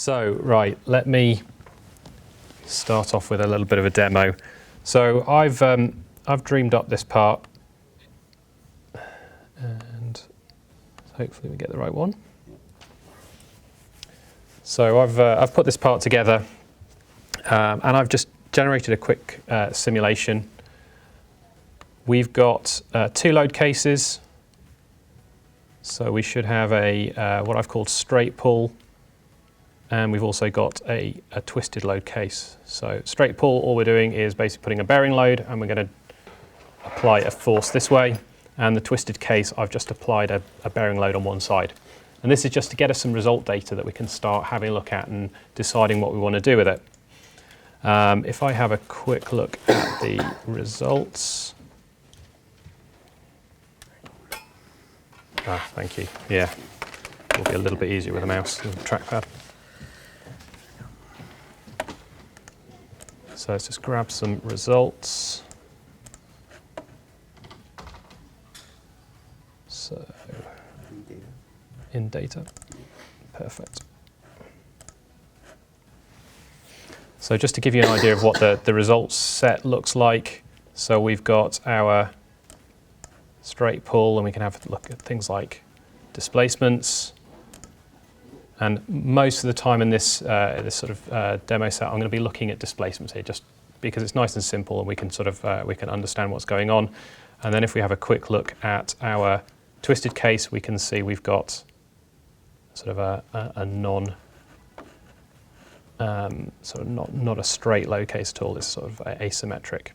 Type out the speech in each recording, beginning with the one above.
So, right, let me start off with a little bit of a demo. So I've dreamed up this part, and hopefully we get the right one. So I've put this part together, and I've just generated a quick simulation. We've got 2 load cases, so we should have a what I've called straight pull, and we've also got a twisted load case. So straight pull, all we're doing is basically putting a bearing load, and we're going to apply a force this way. And the twisted case, I've just applied a bearing load on one side. And this is just to get us some result data that we can start having a look at and deciding what we want to do with it. If I have a quick look at the results. Thank you. Yeah, it'll be a little bit easier with a mouse than a trackpad. So let's just grab some results. So, in data, perfect. So just to give you an idea of what the results set looks like, so we've got our straight pull, and we can have a look at things like displacements. And most of the time in this this sort of demo set, I'm going to be looking at displacements here, just because it's nice and simple, and we can sort of we can understand what's going on. And then if we have a quick look at our twisted case, we can see we've got sort of a non sort of not a straight load case at all. It's sort of asymmetric.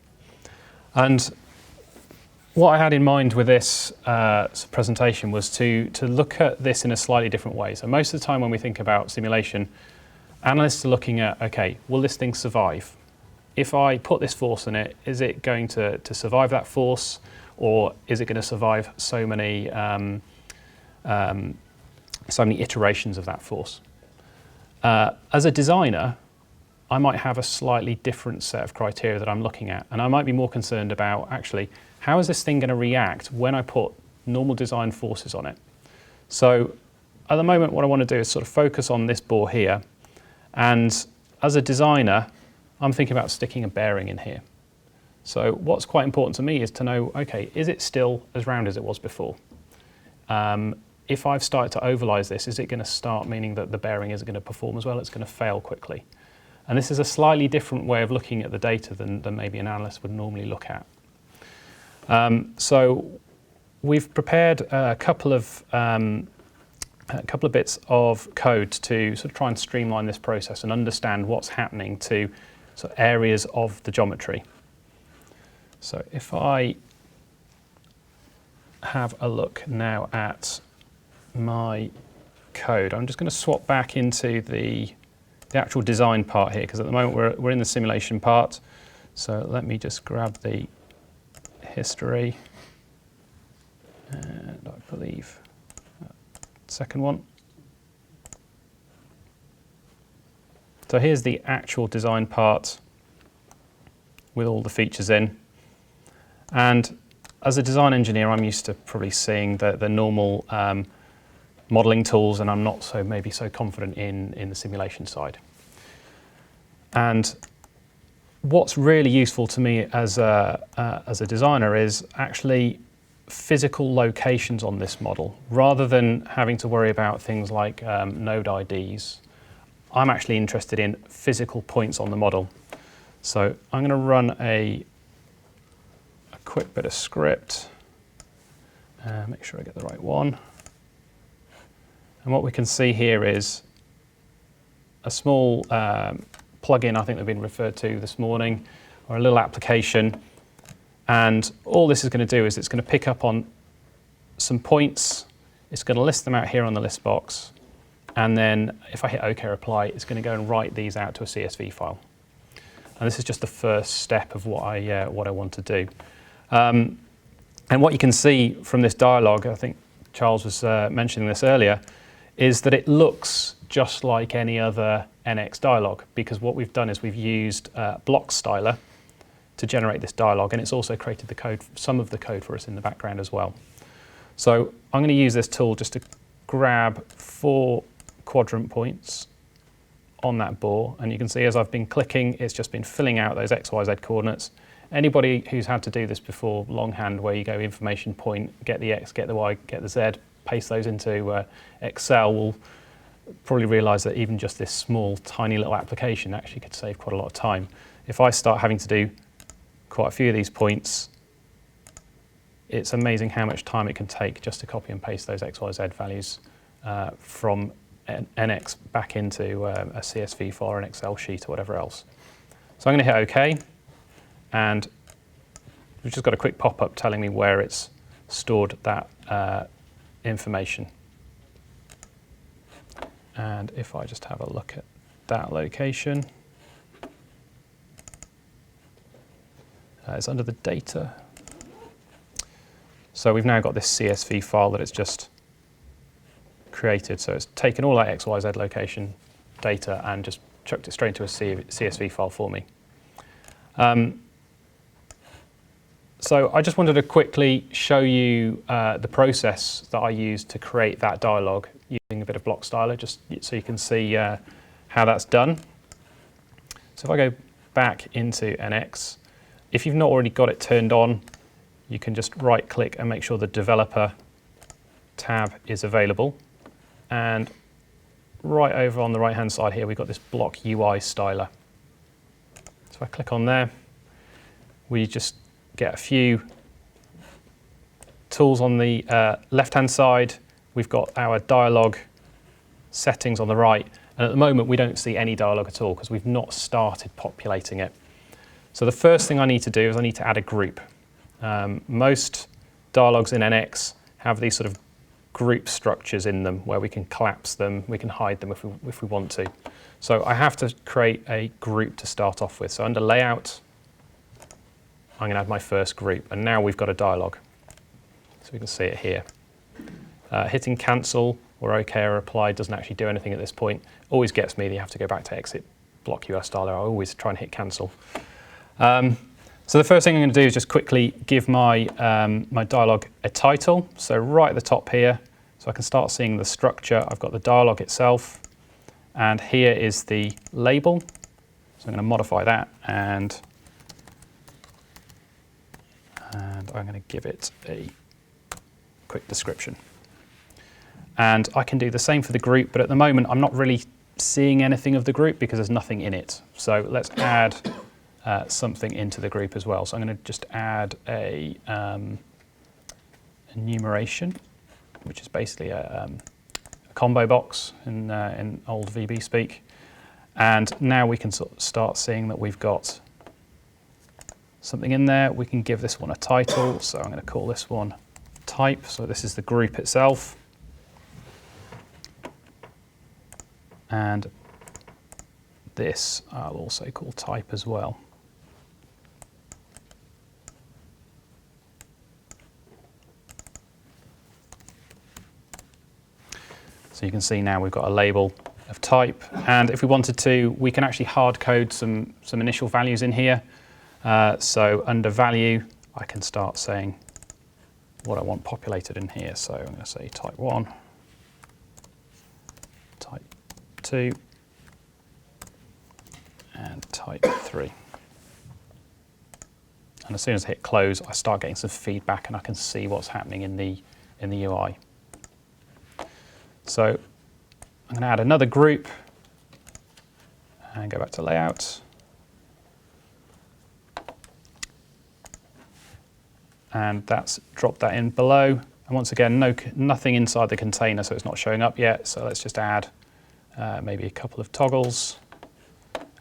And what I had in mind with this presentation was to look at this in a slightly different way. So most of the time when we think about simulation, analysts are looking at, okay, will this thing survive? If I put this force in it, is it going to survive that force, or is it going to survive so many iterations of that force? As a designer, I might have a slightly different set of criteria that I'm looking at, and I might be more concerned about actually, how is this thing going to react when I put normal design forces on it? So at the moment, what I want to do is sort of focus on this bore here. And as a designer, I'm thinking about sticking a bearing in here. So what's quite important to me is to know, okay, is it still as round as it was before? If I've started to ovalize this, is it going to start meaning that the bearing isn't going to perform as well? It's going to fail quickly. And this is a slightly different way of looking at the data than maybe an analyst would normally look at. So we've prepared a couple of bits of code to sort of try and streamline this process and understand what's happening to sort of areas of the geometry. So if I have a look now at my code, I'm just going to swap back into the actual design part here, because at the moment we're in the simulation part. So let me just grab the history, and I believe second one. So here's the actual design part with all the features in. And as a design engineer, I'm used to probably seeing the normal modeling tools, and I'm not maybe so confident in the simulation side. And what's really useful to me as a designer is actually physical locations on this model. Rather than having to worry about things like node IDs, I'm actually interested in physical points on the model. So I'm going to run a quick bit of script, make sure I get the right one. And what we can see here is a small plugin, I think they've been referred to this morning, or a little application. And all this is going to do is it's going to pick up on some points. It's going to list them out here on the list box. And then if I hit OK Reply, it's going to go and write these out to a CSV file. And this is just the first step of what I want to do. And what you can see from this dialogue, I think Charles was mentioning this earlier, is that it looks just like any other NX dialogue, because what we've done is we've used Blockstyler to generate this dialogue, and it's also created the code, some of the code for us in the background as well. So I'm going to use this tool just to grab 4 quadrant points, on that bore, and you can see as I've been clicking, it's just been filling out those X, Y, Z coordinates. Anybody who's had to do this before, longhand, where you go information point, get the X, get the Y, get the Z, paste those into Excel, will probably realise that even just this small, tiny little application actually could save quite a lot of time. If I start having to do quite a few of these points, it's amazing how much time it can take just to copy and paste those X, Y, Z values from NX back into a CSV file or an Excel sheet or whatever else. So I'm going to hit OK, and we've just got a quick pop-up telling me where it's stored that information. And if I just have a look at that location, it's under the data. So we've now got this CSV file that it's just created. So it's taken all that XYZ location data and just chucked it straight into a CSV file for me. So I just wanted to quickly show you the process that I used to create that dialog using a bit of Blockstyler, just so you can see how that's done. So if I go back into NX, if you've not already got it turned on, you can just right-click and make sure the developer tab is available. And right over on the right-hand side here, we've got this Block UI styler. So if I click on there, we just get a few tools on the left-hand side. We've got our dialog settings on the right. And at the moment, we don't see any dialog at all because we've not started populating it. So the first thing I need to do is I need to add a group. Most dialogs in NX have these sort of group structures in them where we can collapse them, we can hide them if we want to. So I have to create a group to start off with. So under Layout, I'm going to add my first group, and now we've got a dialog. So we can see it here. Hitting Cancel or OK or Apply doesn't actually do anything at this point. Always gets me that you have to go back to Exit Block UI Styler. I always try and hit Cancel. So the first thing I'm going to do is just quickly give my, my dialog a title. So right at the top here, so I can start seeing the structure. I've got the dialog itself, and here is the label. So I'm going to modify that, and I'm going to give it a quick description. And I can do the same for the group, but at the moment I'm not really seeing anything of the group because there's nothing in it. So let's add something into the group as well. So I'm going to just add a enumeration, which is basically a combo box in old VB speak. And now we can sort of start seeing that we've got something in there. We can give this one a title. So I'm going to call this one type. So this is the group itself. And this I'll also call type as well. So you can see now we've got a label of type, and if we wanted to, we can actually hard code some initial values in here. So under value, I can start saying what I want populated in here. So I'm going to say type 1, type 2, and type 3. And as soon as I hit close, I start getting some feedback and I can see what's happening in the UI. So I'm going to add another group and go back to Layout. And that's dropped that in below. And once again, nothing inside the container, so it's not showing up yet. So let's just add maybe a couple of toggles.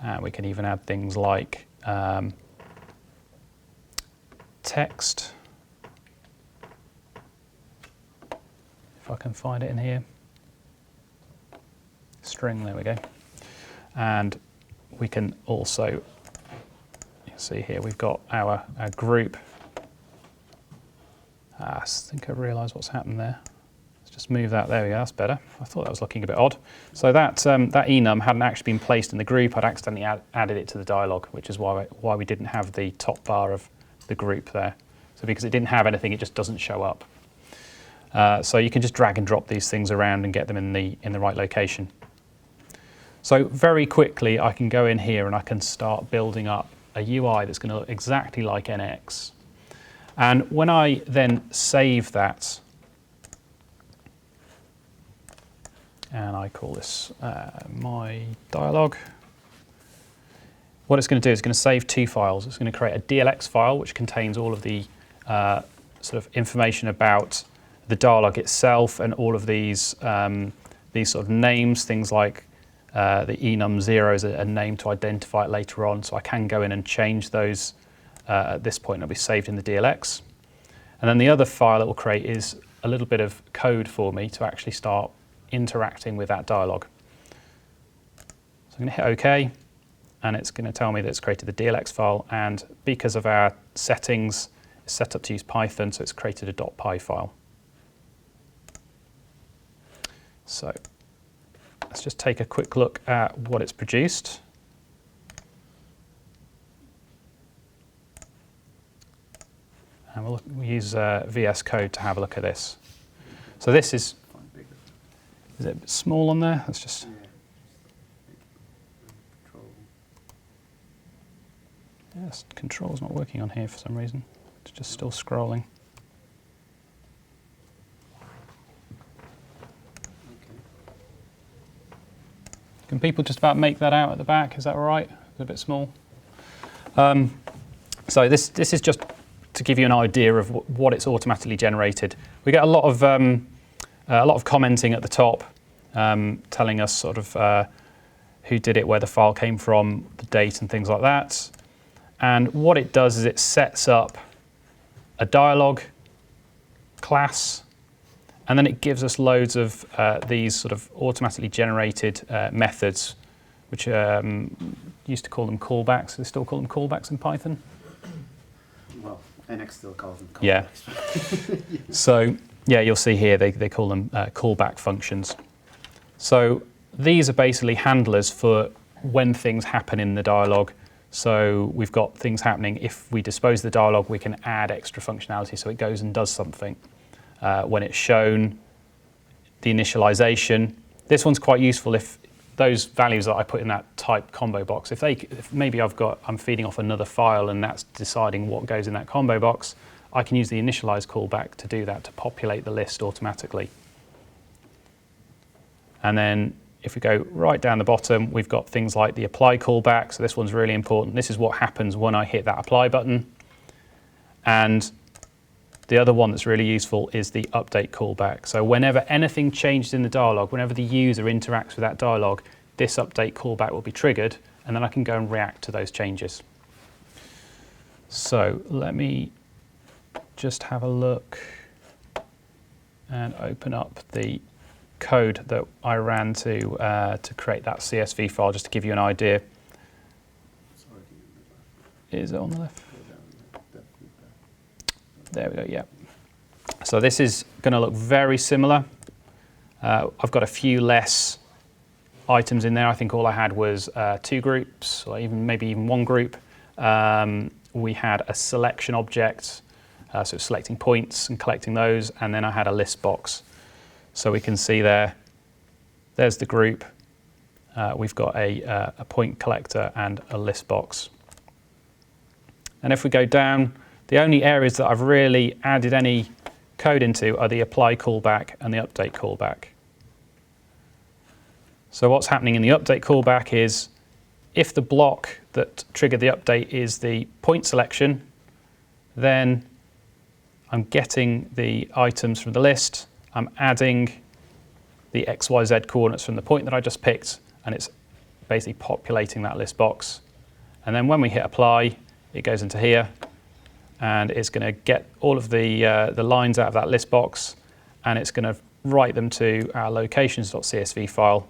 And we can even add things like text, if I can find it in here. String, there we go. And we can also, you can see here, we've got our group. I think I realised what's happened there. Let's just move that, there we go, that's better. I thought that was looking a bit odd. So that enum hadn't actually been placed in the group, I'd accidentally added it to the dialog, which is why we didn't have the top bar of the group there. So because it didn't have anything, it just doesn't show up. So you can just drag and drop these things around and get them in the right location. So very quickly I can go in here and I can start building up a UI that's going to look exactly like NX. And when I then save that, and I call this my dialog, what it's going to do is it's going to save two files. It's going to create a DLX file which contains all of the sort of information about the dialog itself and all of these sort of names, things like the enum0 is a name to identify it later on, so I can go in and change those at this point. It'll be saved in the DLX. And then the other file it will create is a little bit of code for me to actually start interacting with that dialog. So I'm going to hit OK, and it's going to tell me that it's created the DLX file, and because of our settings, it's set up to use Python, so it's created a .py file. So let's just take a quick look at what it's produced. And we'll use VS Code to have a look at this. So this is it a bit small on there? Let's just. Yes, control's not working on here for some reason. It's just still scrolling. Can people just about make that out at the back? Is that all right? It's a bit small. So this is just to give you an idea of what it's automatically generated. We get a lot of commenting at the top, telling us sort of who did it, where the file came from, the date, and things like that. And what it does is it sets up a dialog class, and then it gives us loads of these sort of automatically generated methods, which used to call them callbacks. They still call them callbacks in Python? Well, NX still calls them callbacks. Yeah. So yeah, you'll see here they call them callback functions. So these are basically handlers for when things happen in the dialog. So we've got things happening. If we dispose the dialog, we can add extra functionality so it goes and does something. When it's shown, the initialization. This one's quite useful if those values that I put in that type combo box, if maybe I'm feeding off another file and that's deciding what goes in that combo box, I can use the initialize callback to do that, to populate the list automatically. And then if we go right down the bottom, we've got things like the apply callback. So this one's really important. This is what happens when I hit that apply button. And the other one that's really useful is the update callback. So whenever anything changes in the dialog, whenever the user interacts with that dialog, this update callback will be triggered, and then I can go and react to those changes. So let me just have a look and open up the code that I ran to create that CSV file, just to give you an idea. Is it on the left? There we go, yeah. So this is going to look very similar. I've got a few less items in there. I think all I had was 2 groups, or maybe even 1 group. We had a selection object, so selecting points and collecting those, and then I had a list box. So we can see there's the group. We've got a point collector and a list box. And if we go down, the only areas that I've really added any code into are the apply callback and the update callback. So what's happening in the update callback is if the block that triggered the update is the point selection, then I'm getting the items from the list, I'm adding the XYZ coordinates from the point that I just picked, and it's basically populating that list box. And then when we hit apply, it goes into here, and it's going to get all of the lines out of that list box, and it's going to write them to our locations.csv file,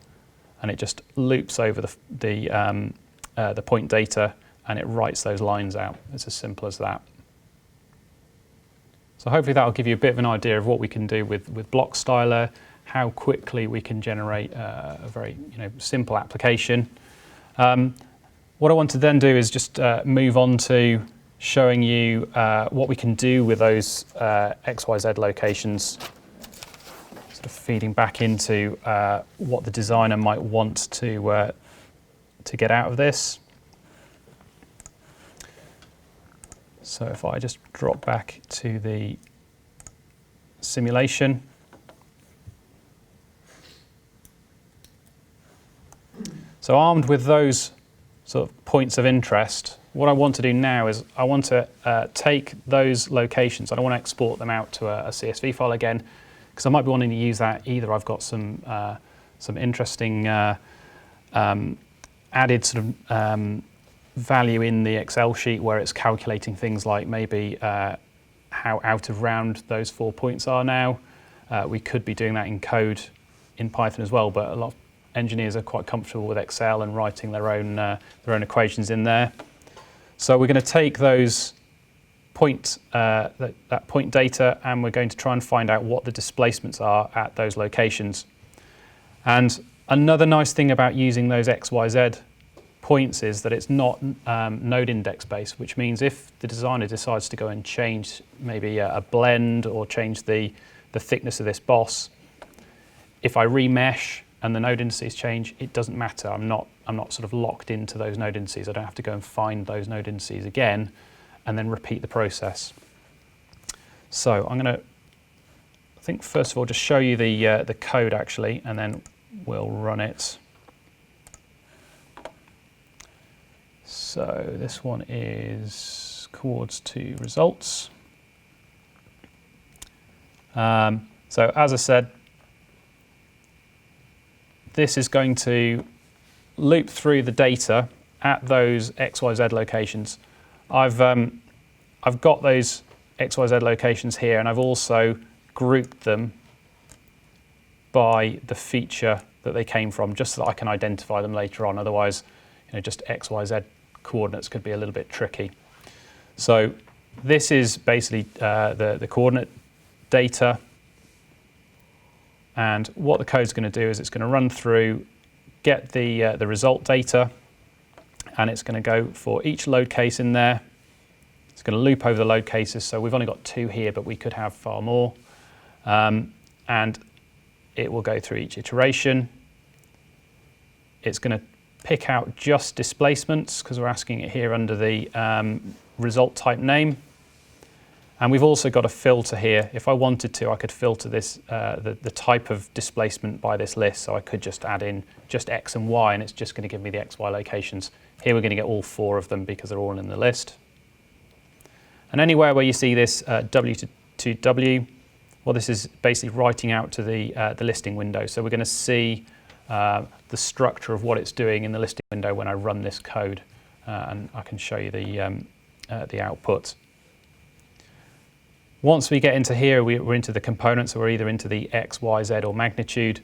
and it just loops over the point data, and it writes those lines out. It's as simple as that. So hopefully that will give you a bit of an idea of what we can do with Block Styler, how quickly we can generate a very simple application. What I want to then do is just move on to showing you what we can do with those XYZ locations sort of feeding back into what the designer might want to get out of this. So if I just drop back to the simulation, so armed with those sort of points of interest, what I want to do now is I want to take those locations. I don't want to export them out to a CSV file again, because I might be wanting to use that. Either I've got some interesting added sort of value in the Excel sheet where it's calculating things like maybe how out of round those 4 points are now. We could be doing that in code in Python as well, but a lot of engineers are quite comfortable with Excel and writing their own equations in there. So we're going to take those that point data, and we're going to try and find out what the displacements are at those locations. And another nice thing about using those XYZ points is that it's not node index based, which means if the designer decides to go and change maybe a blend or change the thickness of this boss, if I remesh and the node indices change, it doesn't matter. I'm not sort of locked into those node indices. I don't have to go and find those node indices again and then repeat the process. So I'm going to, I think first of all, just show you the code actually, and then we'll run it. So this one is coords to results. So as I said, this is going to loop through the data at those XYZ locations. I've got those XYZ locations here, and I've also grouped them by the feature that they came from, just so that I can identify them later on. Otherwise, just XYZ coordinates could be a little bit tricky. So this is basically the coordinate data. And what the code's going to do is it's going to run through, get the result data, and it's going to go for each load case in there. It's going to loop over the load cases. So we've only got 2 here, but we could have far more. And it will go through each iteration. It's going to pick out just displacements, because we're asking it here under the result type name. And we've also got a filter here. If I wanted to, I could filter this the type of displacement by this list. So I could just add in just X and Y, and it's just going to give me the XY locations. Here we're going to get all 4 of them because they're all in the list. And anywhere where you see this W to W, well, this is basically writing out to the listing window. So we're going to see the structure of what it's doing in the listing window when I run this code, and I can show you the output. Once we get into here, we're into the components, so we're either into the X, Y, Z or magnitude.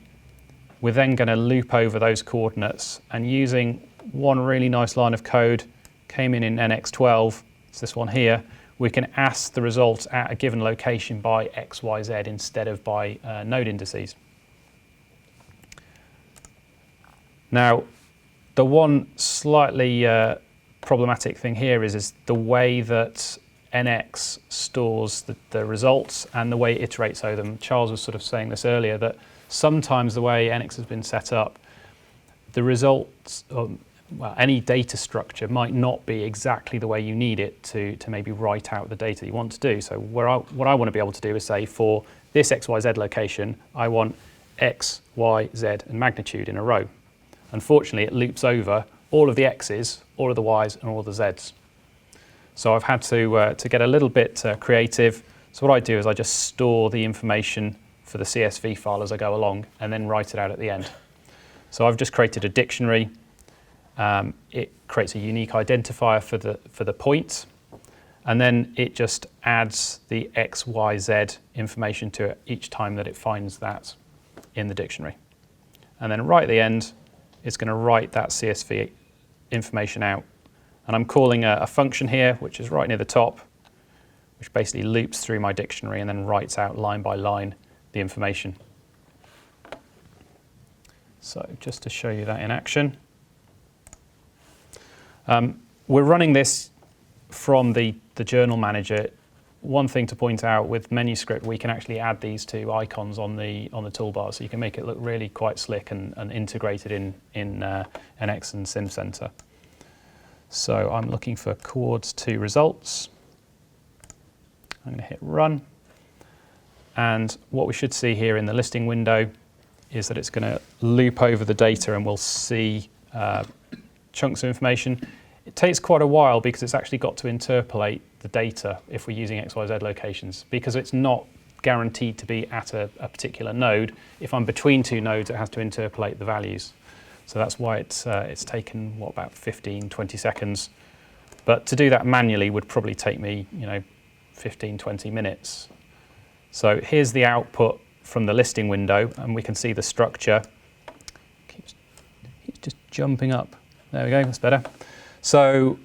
We're then going to loop over those coordinates, and using one really nice line of code, came in NX12, it's this one here, we can ask the results at a given location by X, Y, Z instead of by node indices. Now, the one slightly problematic thing here is the way that NX stores the results and the way it iterates over them. Charles was sort of saying this earlier, that sometimes the way NX has been set up, the results, well, any data structure might not be exactly the way you need it to maybe write out the data you want to do. So what I want to be able to do is say, for this XYZ location, I want X, Y, Z and magnitude in a row. Unfortunately, it loops over all of the X's, all of the Y's and all of the Z's. So I've had to get a little bit creative. So what I do is I just store the information for the CSV file as I go along and then write it out at the end. So I've just created a dictionary. It creates a unique identifier for the point, and then it just adds the X, Y, Z information to it each time that it finds that in the dictionary. And then right at the end, it's going to write that CSV information out. And I'm calling a function here, which is right near the top, which basically loops through my dictionary and then writes out line by line the information. So just to show you that in action. We're running this from the journal manager. one thing to point out with Manuscript, we can actually add these two icons on the toolbar, so you can make it look really quite slick and integrated in NX and SimCenter. So I'm looking for Quartz 2 results. I'm going to hit run. And what we should see here in the listing window is that it's going to loop over the data and we'll see chunks of information. It takes quite a while because it's actually got to interpolate the data if we're using XYZ locations, because it's not guaranteed to be at a particular node. If I'm between two nodes, it has to interpolate the values. So that's why it's taken, what, about 15, 20 seconds. But to do that manually would probably take me, 15, 20 minutes. So here's the output from the listing window, and we can see the structure. Keeps just jumping up. There we go, that's better. So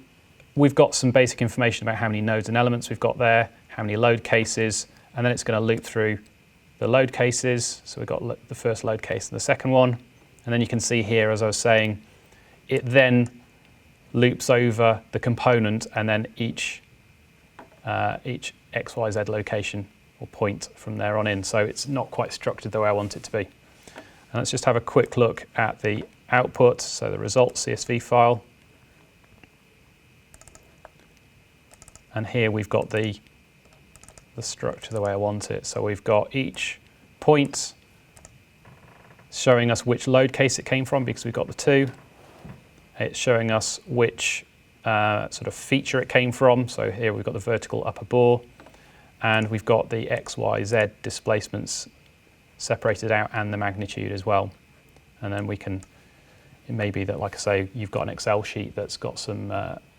we've got some basic information about how many nodes and elements we've got there, how many load cases, and then it's going to loop through the load cases. So we've got the first load case and the second one. And then you can see here, as I was saying, it then loops over the component and then each XYZ location or point from there on in. So it's not quite structured the way I want it to be. And let's just have a quick look at the output, so the results CSV file. And here we've got the structure the way I want it. So we've got each point showing us which load case it came from because we've got the two. It's showing us which sort of feature it came from. So here we've got the vertical upper bore, and we've got the XYZ displacements separated out and the magnitude as well. And then it may be that, like I say, you've got an Excel sheet that's got some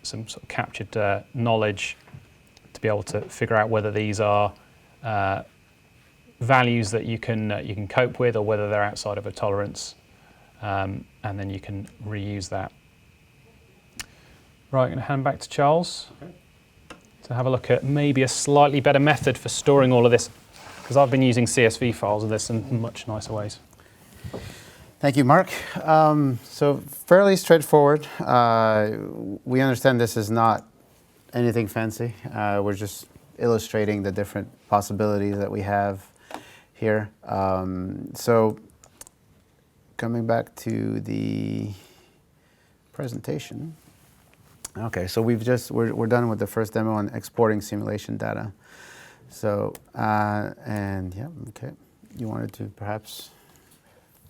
sort of captured knowledge to be able to figure out whether these are values that you can cope with or whether they're outside of a tolerance, and then you can reuse that. Right, I'm going to hand back to Charles to have a look at maybe a slightly better method for storing all of this, because I've been using CSV files and there's some much nicer ways. Thank you, Mark. So fairly straightforward. We understand this is not anything fancy. We're just illustrating the different possibilities that we have here. So coming back to the presentation. Okay, so we're done with the first demo on exporting simulation data. So and yeah, okay. You wanted to perhaps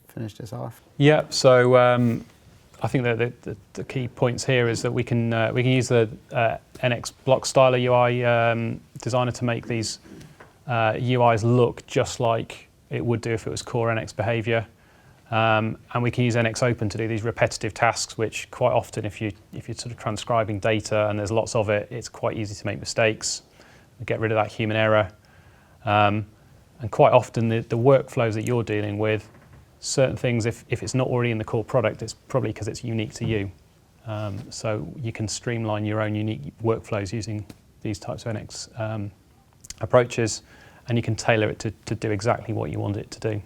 finish this off? Yeah. So I think that the key points here is that we can use the NX Block Styler UI designer to make these UIs look just like it would do if it was core NX behavior, and we can use NX Open to do these repetitive tasks, which quite often, if you're sort of transcribing data and there's lots of it, it's quite easy to make mistakes. Get rid of that human error, and quite often the workflows that you're dealing with, certain things, if it's not already in the core product, it's probably because it's unique to you. So you can streamline your own unique workflows using these types of NX approaches, and you can tailor it to do exactly what you want it to do.